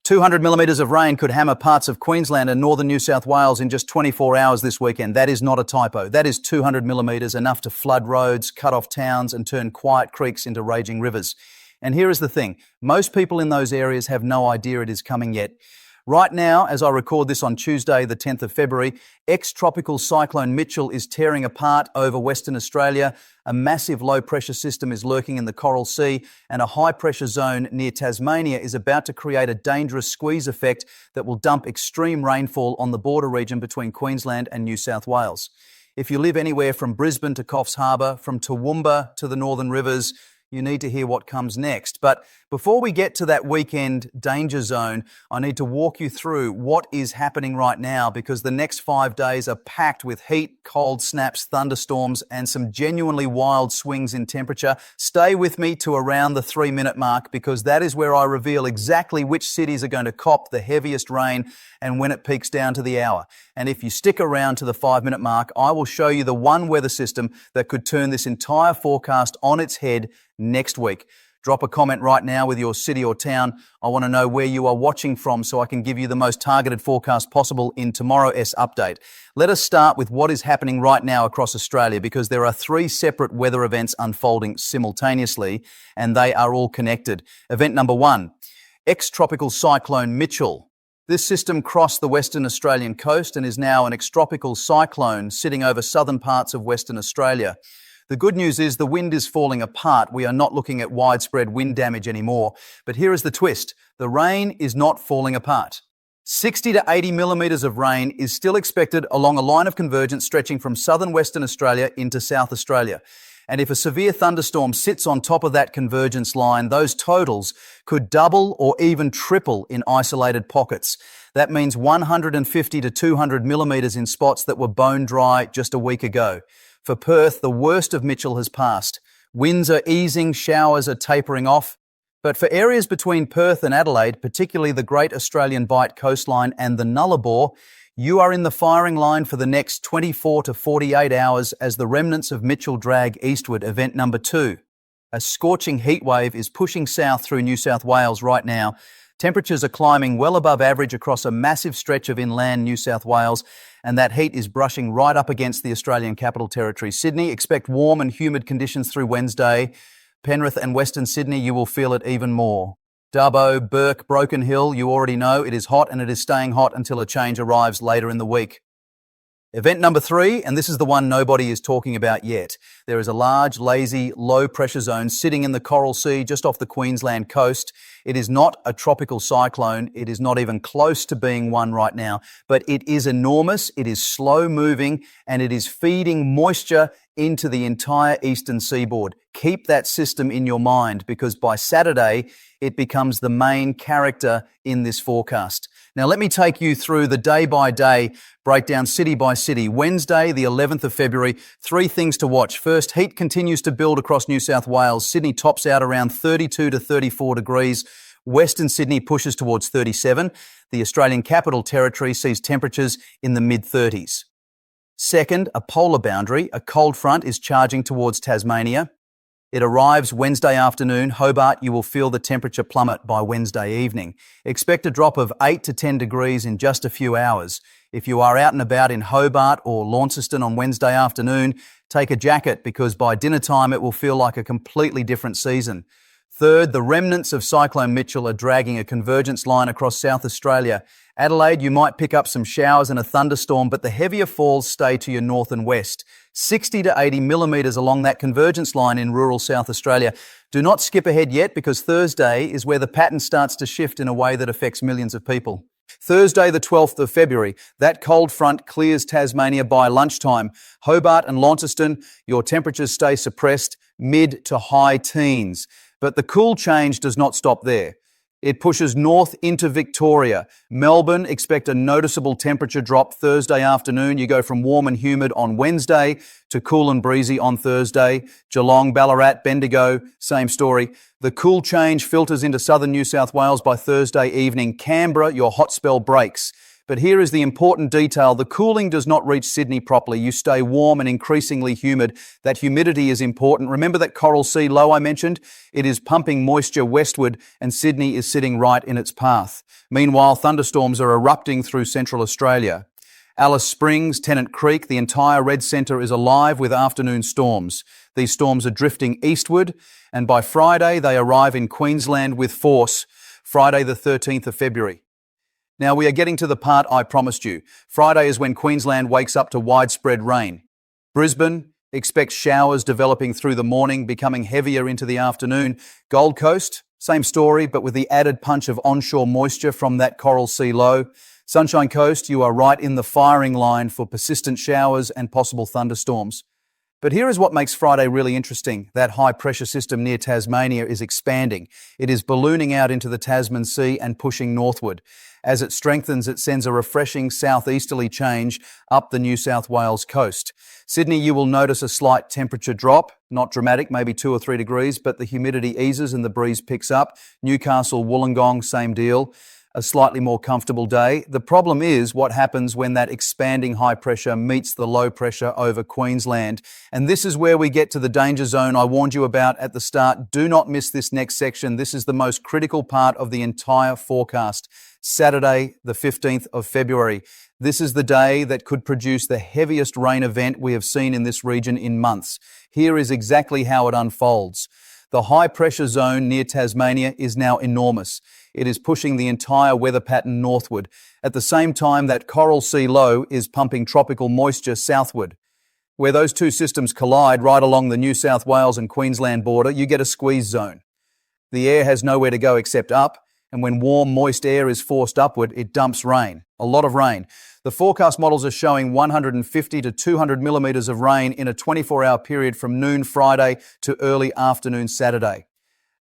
200 millimetres of rain could hammer parts of Queensland and northern New South Wales in just 24 hours this weekend. That is not a typo. That is 200 millimetres, enough to flood roads, cut off towns and turn quiet creeks into raging rivers. And here is the thing. Most people in those areas have no idea it is coming yet. Right now, as I record this on Tuesday, the 10th of February, ex-tropical cyclone Mitchell is tearing apart over Western Australia. A massive low-pressure system is lurking in the Coral Sea, and a high-pressure zone near Tasmania is about to create a dangerous squeeze effect that will dump extreme rainfall on the border region between Queensland and New South Wales. If you live anywhere from Brisbane to Coffs Harbour, from Toowoomba to the Northern Rivers, you need to hear what comes next. But before we get to that weekend danger zone, I need to walk you through what is happening right now, because the next 5 days are packed with heat, cold snaps, thunderstorms, and some genuinely wild swings in temperature. Stay with me to around the 3-minute mark, because that is where I reveal exactly which cities are going to cop the heaviest rain and when it peaks down to the hour. And if you stick around to the 5-minute mark, I will show you the one weather system that could turn this entire forecast on its head next week. Drop a comment right now with your city or town. I want to know where you are watching from so I can give you the most targeted forecast possible in tomorrow's update. Let us start with what is happening right now across Australia, because there are 3 separate weather events unfolding simultaneously, and they are all connected. Event number 1, ex-tropical cyclone Mitchell. This system crossed the Western Australian coast and is now an ex-tropical cyclone sitting over southern parts of Western Australia. The good news is the wind is falling apart. We are not looking at widespread wind damage anymore. But here is the twist. The rain is not falling apart. 60 to 80 millimetres of rain is still expected along a line of convergence stretching from southern Western Australia into South Australia. And if a severe thunderstorm sits on top of that convergence line, those totals could double or even triple in isolated pockets. That means 150 to 200 millimetres in spots that were bone dry just a week ago. For Perth, the worst of Mitchell has passed. Winds are easing, showers are tapering off. But for areas between Perth and Adelaide, particularly the Great Australian Bight coastline and the Nullarbor, you are in the firing line for the next 24 to 48 hours as the remnants of Mitchell drag eastward. Event number 2. A scorching heatwave is pushing south through New South Wales right now. Temperatures are climbing well above average across a massive stretch of inland New South Wales, and that heat is brushing right up against the Australian Capital Territory. Sydney, expect warm and humid conditions through Wednesday. Penrith and Western Sydney, you will feel it even more. Dubbo, Burke, Broken Hill, you already know it is hot, and it is staying hot until a change arrives later in the week. Event number 3, and this is the one nobody is talking about yet. There is a large, lazy, low-pressure zone sitting in the Coral Sea just off the Queensland coast. It is not a tropical cyclone. It is not even close to being one right now, but it is enormous, it is slow-moving, and it is feeding moisture into the entire eastern seaboard. Keep that system in your mind, because by Saturday, it becomes the main character in this forecast. Now, let me take you through the day-by-day breakdown, city by city. Wednesday, the 11th of February, 3 things to watch. First, heat continues to build across New South Wales. Sydney tops out around 32 to 34 degrees. Western Sydney pushes towards 37. The Australian Capital Territory sees temperatures in the mid-30s. Second, a polar boundary. A cold front is charging towards Tasmania. It arrives Wednesday afternoon. Hobart, you will feel the temperature plummet by Wednesday evening. Expect a drop of 8 to 10 degrees in just a few hours. If you are out and about in Hobart or Launceston on Wednesday afternoon, take a jacket, because by dinner time it will feel like a completely different season. Third, the remnants of Cyclone Mitchell are dragging a convergence line across South Australia. Adelaide, you might pick up some showers and a thunderstorm, but the heavier falls stay to your north and west. 60 to 80 millimetres along that convergence line in rural South Australia. Do not skip ahead yet, because Thursday is where the pattern starts to shift in a way that affects millions of people. Thursday, the 12th of February, that cold front clears Tasmania by lunchtime. Hobart and Launceston, your temperatures stay suppressed, mid to high teens. But the cool change does not stop there. It pushes north into Victoria. Melbourne, expect a noticeable temperature drop Thursday afternoon. You go from warm and humid on Wednesday to cool and breezy on Thursday. Geelong, Ballarat, Bendigo, same story. The cool change filters into southern New South Wales by Thursday evening. Canberra, your hot spell breaks. But here is the important detail. The cooling does not reach Sydney properly. You stay warm and increasingly humid. That humidity is important. Remember that coral sea low I mentioned? It is pumping moisture westward and Sydney is sitting right in its path. Meanwhile, thunderstorms are erupting through central Australia. Alice Springs, Tennant Creek, the entire red centre is alive with afternoon storms. These storms are drifting eastward, and by Friday they arrive in Queensland with force, Friday the 13th of February. Now we are getting to the part I promised you. Friday is when Queensland wakes up to widespread rain. Brisbane expects showers developing through the morning, becoming heavier into the afternoon. Gold Coast, same story, but with the added punch of onshore moisture from that coral sea low. Sunshine Coast, you are right in the firing line for persistent showers and possible thunderstorms. But here is what makes Friday really interesting. That high-pressure system near Tasmania is expanding. It is ballooning out into the Tasman Sea and pushing northward. As it strengthens, it sends a refreshing southeasterly change up the New South Wales coast. Sydney, you will notice a slight temperature drop, not dramatic, maybe 2 or 3 degrees, but the humidity eases and the breeze picks up. Newcastle, Wollongong, same deal. A slightly more comfortable day. The problem is what happens when that expanding high pressure meets the low pressure over Queensland. And this is where we get to the danger zone I warned you about at the start. Do not miss this next section. This is the most critical part of the entire forecast. Saturday, the 15th of February. This is the day that could produce the heaviest rain event we have seen in this region in months. Here is exactly how it unfolds. The high pressure zone near Tasmania is now enormous. It is pushing the entire weather pattern northward. At the same time, that coral sea low is pumping tropical moisture southward. Where those two systems collide right along the New South Wales and Queensland border, you get a squeeze zone. The air has nowhere to go except up, and when warm, moist air is forced upward, it dumps rain. A lot of rain. The forecast models are showing 150 to 200 millimetres of rain in a 24-hour period from noon Friday to early afternoon Saturday.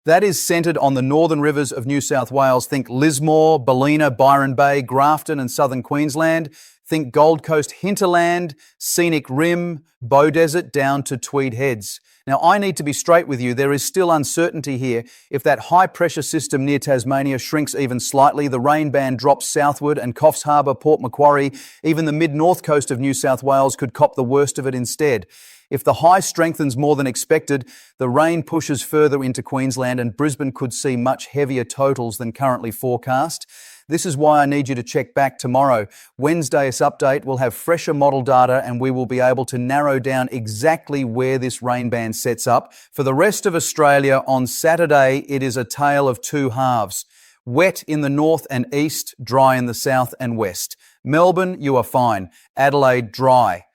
That is centred on the northern rivers of New South Wales. Think Lismore, Ballina, Byron Bay, Grafton and southern Queensland. Think Gold Coast hinterland, Scenic Rim, Bow Desert down to Tweed Heads. Now, I need to be straight with you. There is still uncertainty here. If that high-pressure system near Tasmania shrinks even slightly, the rain band drops southward and Coffs Harbour, Port Macquarie, even the mid-north coast of New South Wales could cop the worst of it instead. If the high strengthens more than expected, the rain pushes further into Queensland and Brisbane could see much heavier totals than currently forecast. This is why I need you to check back tomorrow. Wednesday's update will have fresher model data and we will be able to narrow down exactly where this rain band sets up. For the rest of Australia, on Saturday, it is a tale of two halves. Wet in the north and east, dry in the south and west. Melbourne, you are fine. Adelaide, dry.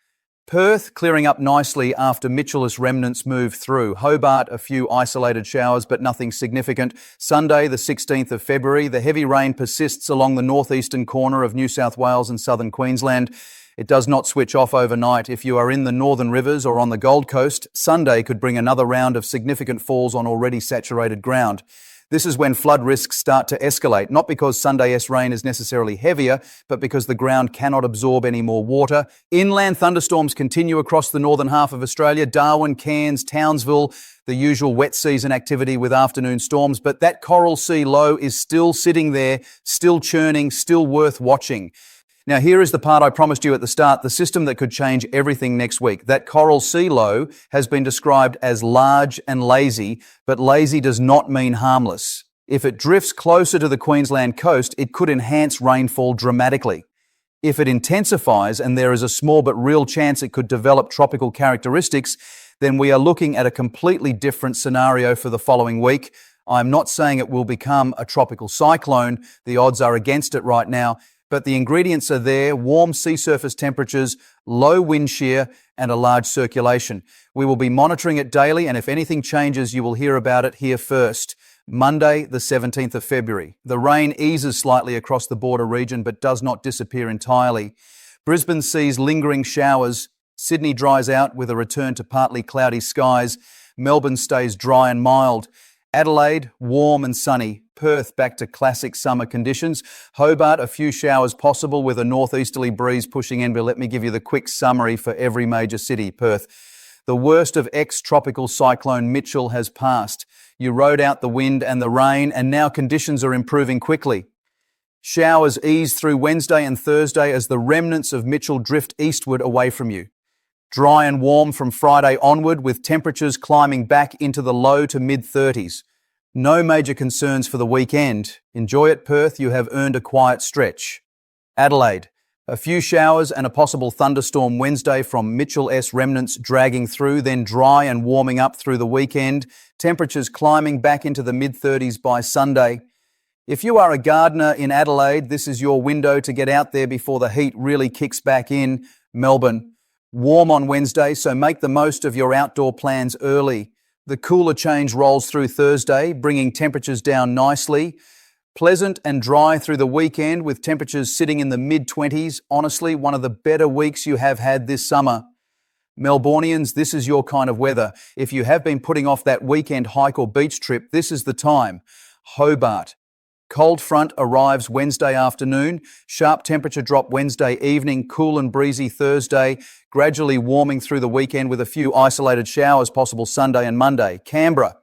Perth clearing up nicely after Mitchell's remnants move through. Hobart, a few isolated showers, but nothing significant. Sunday, the 16th of February, the heavy rain persists along the northeastern corner of New South Wales and southern Queensland. It does not switch off overnight. If you are in the northern rivers or on the Gold Coast, Sunday could bring another round of significant falls on already saturated ground. This is when flood risks start to escalate, not because Sunday's rain is necessarily heavier, but because the ground cannot absorb any more water. Inland thunderstorms continue across the northern half of Australia, Darwin, Cairns, Townsville, the usual wet season activity with afternoon storms, but that coral sea low is still sitting there, still churning, still worth watching. Now, here is the part I promised you at the start, the system that could change everything next week. That coral sea low has been described as large and lazy, but lazy does not mean harmless. If it drifts closer to the Queensland coast, it could enhance rainfall dramatically. If it intensifies and there is a small but real chance it could develop tropical characteristics, then we are looking at a completely different scenario for the following week. I'm not saying it will become a tropical cyclone. The odds are against it right now. But the ingredients are there: warm sea surface temperatures, low wind shear, and a large circulation. We will be monitoring it daily, and if anything changes, you will hear about it here first. Monday, the 17th of February. The rain eases slightly across the border region, but does not disappear entirely. Brisbane sees lingering showers. Sydney dries out with a return to partly cloudy skies. Melbourne stays dry and mild. Adelaide, warm and sunny. Perth, back to classic summer conditions. Hobart, a few showers possible with a northeasterly breeze pushing in, but let me give you the quick summary for every major city. Perth. The worst of ex-tropical cyclone Mitchell has passed. You rode out the wind and the rain, and now conditions are improving quickly. Showers ease through Wednesday and Thursday as the remnants of Mitchell drift eastward away from you. Dry and warm from Friday onward, with temperatures climbing back into the low to mid-30s. No major concerns for the weekend. Enjoy it, Perth. You have earned a quiet stretch. Adelaide. A few showers and a possible thunderstorm Wednesday from Mitchell-S remnants dragging through, then dry and warming up through the weekend. Temperatures climbing back into the mid-30s by Sunday. If you are a gardener in Adelaide, this is your window to get out there before the heat really kicks back in. Melbourne. Warm on Wednesday, so make the most of your outdoor plans early. The cooler change rolls through Thursday, bringing temperatures down nicely. Pleasant and dry through the weekend with temperatures sitting in the mid-20s. Honestly, one of the better weeks you have had this summer. Melbournians, this is your kind of weather. If you have been putting off that weekend hike or beach trip, this is the time. Hobart. Cold front arrives Wednesday afternoon. Sharp temperature drop Wednesday evening. Cool and breezy Thursday. Gradually warming through the weekend with a few isolated showers possible Sunday and Monday. Canberra.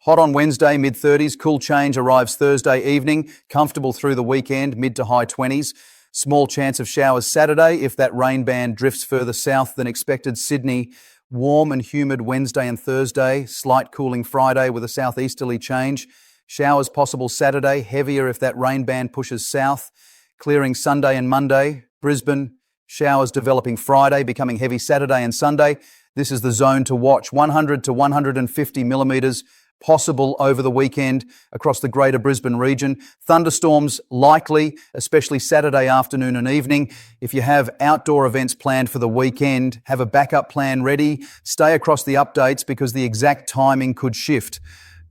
Hot on Wednesday, mid-30s. Cool change arrives Thursday evening. Comfortable through the weekend, mid to high 20s. Small chance of showers Saturday if that rain band drifts further south than expected. Sydney. Warm and humid Wednesday and Thursday. Slight cooling Friday with a southeasterly change. Showers possible Saturday, heavier if that rain band pushes south. Clearing Sunday and Monday. Brisbane. Showers developing Friday, becoming heavy Saturday and Sunday. This is the zone to watch. 100 to 150 millimetres possible over the weekend across the greater Brisbane region. Thunderstorms likely, especially Saturday afternoon and evening. If you have outdoor events planned for the weekend, have a backup plan ready. Stay across the updates because the exact timing could shift.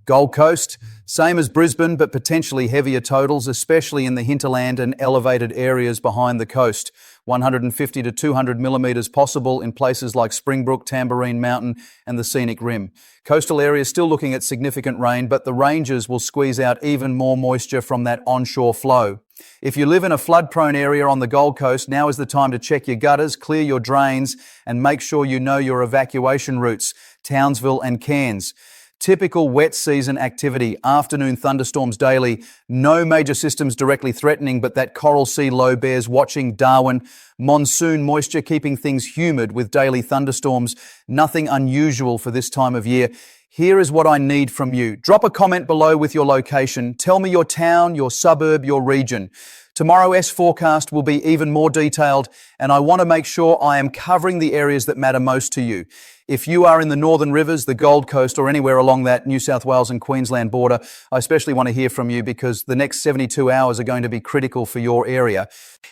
Gold Coast, same as Brisbane, but potentially heavier totals, especially in the hinterland and elevated areas behind the coast. 150 to 200 millimetres possible in places like Springbrook, Tamborine Mountain and the Scenic Rim. Coastal areas still looking at significant rain, but the ranges will squeeze out even more moisture from that onshore flow. If you live in a flood-prone area on the Gold Coast, now is the time to check your gutters, clear your drains and make sure you know your evacuation routes, Townsville and Cairns. Typical wet season activity, afternoon thunderstorms daily, no major systems directly threatening, but that Coral Sea low bears watching Darwin. Monsoon moisture keeping things humid with daily thunderstorms. Nothing unusual for this time of year. Here is what I need from you. Drop a comment below with your location. Tell me your town, your suburb, your region. Tomorrow's forecast will be even more detailed, and I want to make sure I am covering the areas that matter most to you. If you are in the Northern Rivers, the Gold Coast, or anywhere along that New South Wales and Queensland border, I especially want to hear from you because the next 72 hours are going to be critical for your area.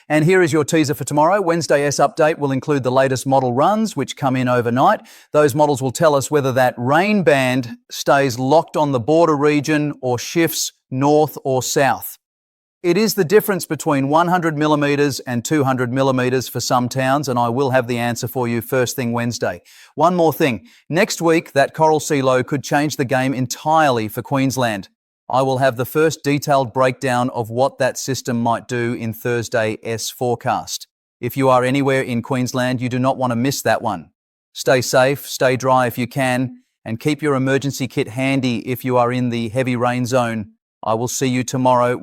And here is your teaser for tomorrow. Wednesday's update will include the latest model runs, which come in overnight. Those models will tell us whether that rain band stays locked on the border region or shifts north or south. It is the difference between 100 millimetres and 200 millimetres for some towns, and I will have the answer for you first thing Wednesday. One more thing. Next week, that Coral Sea low could change the game entirely for Queensland. I will have the first detailed breakdown of what that system might do in Thursday's forecast. If you are anywhere in Queensland, you do not want to miss that one. Stay safe, stay dry if you can, and keep your emergency kit handy if you are in the heavy rain zone. I will see you tomorrow.